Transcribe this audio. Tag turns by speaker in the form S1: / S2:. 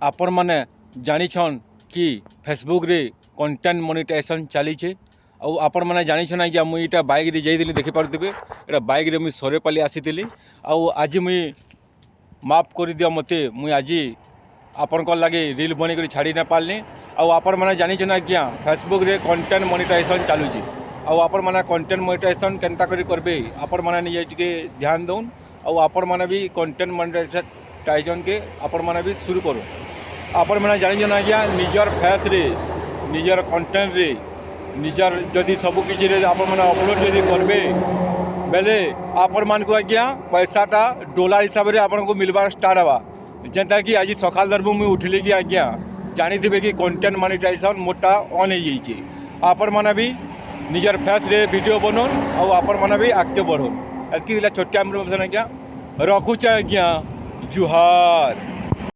S1: आपण मैंने जानिछन कि फेसबुक रे कंटेंट मोनेटाइजेशन चलीचे आपण मैंने जानिछन आज्ञा मुई इटा बाइक रे जाइली देखि पारुथिबे एटा बाइक रे मुई सरेपाली आसीथिली आज मुई माफ कर दिया मते मुई आज आपण को लगे रील बनी कर छाड़ी ना पारली आपण मैंने जानिछन आज्ञा फेसबुक रे कंटेंट मोनेटाइजेशन चलुची आपण मैंने कंटेंट मोनेटाइजेशन केनता करी करबे आपण मैंने निजे टिके ध्यान दउन आपण मैंने भी कंटेंट मोनेटाइजेशन के आपण मैंने भी शुरू करो आपण मैंने जानिछन आज्ञा निजर फेस रे निजर कंटेंट रे निजर जदि सबू किसी रे आपण मैंने अपलोड जदि करबे बेले आपण मान को आज्ञा पैसाटा डॉलर हिसाब से आपन को मिलवा स्टार्ट हवा जेनता कि आज सकाल दरबू मुझे उठिली कि आज्ञा जानी कि कंटेंट मोनेटाइजेशन मोटा ऑन हो जाइए आपण मैंने भी निजर फेस रे वीडियो बनोन और आपण मैंने भी आगे बढ़ोन एतकी छोटिया आज्ञा रखुचे आज्ञा जुहार।